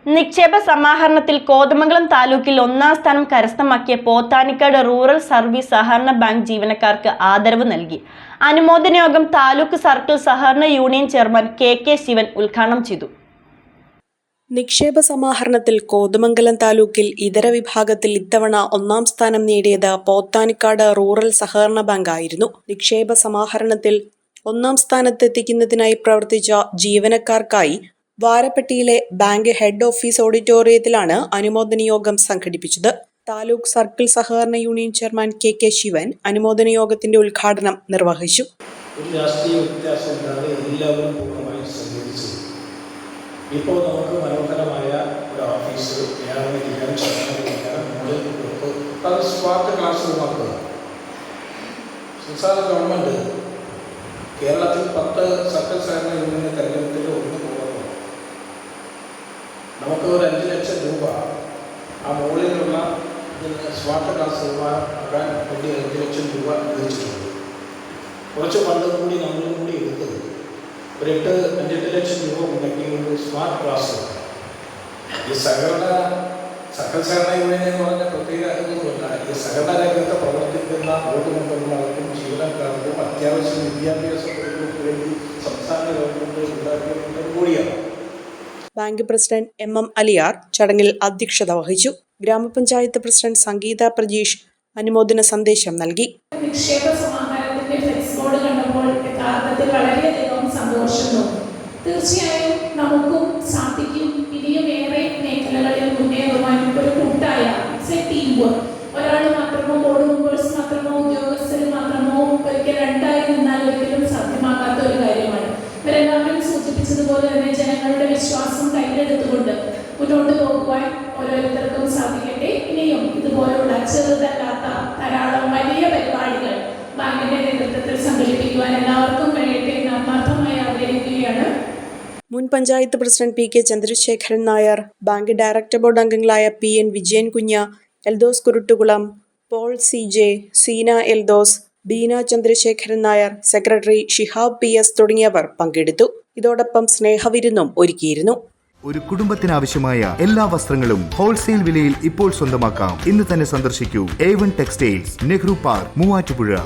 നിക്ഷേപ സമാഹരണത്തിൽ കോതമംഗലം താലൂക്കിൽ ഒന്നാം സ്ഥാനം കരസ്ഥമാക്കിയ പോത്താനിക്കാട് റൂറൽ സർവീസ് സഹകരണ ബാങ്ക് ജീവനക്കാർക്ക് ആദരവ് നൽകി. അനുമോദന യോഗം താലൂക്ക് സർക്കിൾ സഹകരണ യൂണിയൻ ചെയർമാൻ കെ ശിവൻ ഉദ്ഘാടനം ചെയ്തു. നിക്ഷേപ സമാഹരണത്തിൽ കോതമംഗലം താലൂക്കിൽ ഇതര വിഭാഗത്തിൽ ഇത്തവണ ഒന്നാം സ്ഥാനം നേടിയത് പോത്താനിക്കാട് റൂറൽ സഹകരണ ബാങ്ക് ആയിരുന്നു. നിക്ഷേപ സമാഹരണത്തിൽ ഒന്നാം സ്ഥാനത്തെത്തിക്കുന്നതിനായി പ്രവർത്തിച്ച ജീവനക്കാർക്കായി വാരപ്പെട്ടിയിലെ ബാങ്ക് ഹെഡ് ഓഫീസ് ഓഡിറ്റോറിയത്തിലാണ് അനുമോദന യോഗം സംഘടിപ്പിച്ചത്. താലൂക്ക് സർക്കിൾ സഹകരണ യൂണിയൻ ചെയർമാൻ കെ ശിവൻ അനുമോദന യോഗത്തിന്റെ ഉദ്ഘാടനം നിർവഹിച്ചു. ഇപ്പോൾ നമുക്ക് മനോഹരമായ ഒരു ഓഫീസ് സ്മാർട്ട് ക്ലാസ് റൂമാക്കുക. സംസ്ഥാന ഗവൺമെൻറ് കേരളത്തിൽ 10 സർക്കിൾ സഹകരണ യൂണിയനെ തെരഞ്ഞെടുപ്പിൽ ഒന്ന് പോകുന്നു. നമുക്ക് ഒരു 5 ലക്ഷം രൂപ ആ മുകളിലുള്ള സ്മാർട്ട് ക്ലാസ് റൂമാക്കാൻ വേണ്ടി 5 ലക്ഷം രൂപ ഉപയോഗിച്ചിട്ടുണ്ട്. കുറച്ച് ഫണ്ട് കൂടി നമ്മളും കൂടി എടുത്തത് ഒരു 5-8 ലക്ഷം രൂപ ഉണ്ടെങ്കിൽ ഒരു സ്മാർട്ട് ക്ലാസ് ഈ സർക്കിൾ സഹകരണ യൂണിയൻ എന്ന് പറഞ്ഞ പ്രത്യേക ഇതൊന്നുമില്ല. ഈ സഹകരണ രംഗത്ത് പ്രവർത്തിക്കുന്ന ബോർഡ് മെമ്പർമാർക്കും ജീവനക്കാർക്കും അത്യാവശ്യം വിദ്യാഭ്യാസത്തിനും വേണ്ടി സംസ്ഥാന ഗവൺമെന്റ് ഉണ്ടാക്കിയിട്ടുള്ള കൂടിയാണ്. ബാങ്ക് പ്രസിഡന്റ് MM അലിയാർ ചടങ്ങിൽ അധ്യക്ഷത വഹിച്ചു. ഗ്രാമപഞ്ചായത്ത് പ്രസിഡന്റ് സംഗീത പ്രജീഷ് അനുമോദന സന്ദേശം നൽകി. നിക്ഷേപ സമാഹരണത്തിന്റെ ഫ്ലെക്സ് ബോർഡ് കണ്ടപ്പോൾ യഥാർത്ഥത്തിൽ വളരെയധികം സന്തോഷം തോന്നി. തീർച്ചയായും നമുക്കും സാധിക്കും. ഇനിയും ഏറെ മേഖലകളിൽ മുന്നേറുവാൻ ഒരു കൂട്ടായ ടീം വർക്ക്, ഒരാൾ മാത്രമോ ബോർഡ് മെമ്പേഴ്സ് മാത്രമോ ഉദ്യോഗസ്ഥർ മാത്രമോ ഒരിക്കൽ രണ്ടായി നിന്നാൽ ഒരിക്കലും സാധ്യമാകാത്ത ഒരു കാര്യമാണ്. ഇവരെല്ലാവരും സൂചിപ്പിച്ചതുപോലെ തന്നെ ജനങ്ങളുടെ വിശ്വാസം കയ്യിലെടുത്തുകൊണ്ട് മുന്നോട്ട് പോകുവാൻ ഓരോരുത്തർക്കും സാധിക്കട്ടെ. ഇനിയും ഇതുപോലുള്ള ചെറുതല്ലാത്ത ധാരാളം വലിയ പരിപാടികൾ ബാങ്കിന്റെ നേതൃത്വത്തിൽ സംഘടിപ്പിക്കുവാൻ എല്ലാവർക്കും കഴിയട്ടെ എന്ന് ആത്മാർത്ഥമായി ആഗ്രഹിക്കുകയാണ്. മുൻ panchayat president PK Chandrasekharan Nair, bank director board അംഗങ്ങളായ PN Vijayan Kunju, Eldhose Kuruttukulam, Paul CJ, Seena Eldhose, Beena Chandrasekharan Nair, secretary Shihab PS തുടങ്ങിയവർ പങ്കെടുത്തു. ഇതോടൊപ്പം സ്നേഹവിരുന്നും ഒരുക്കിയിരുന്നു. ഒരു കുടുംബത്തിനാവശ്യമായ എല്ലാ വസ്ത്രങ്ങളും ഹോൾസെയിൽ വിലയിൽ ഇപ്പോൾ സ്വന്തമാക്കാം. ഇന്ന് തന്നെ സന്ദർശിക്കൂ A1 textiles, Nehru park, Muvattupuzha.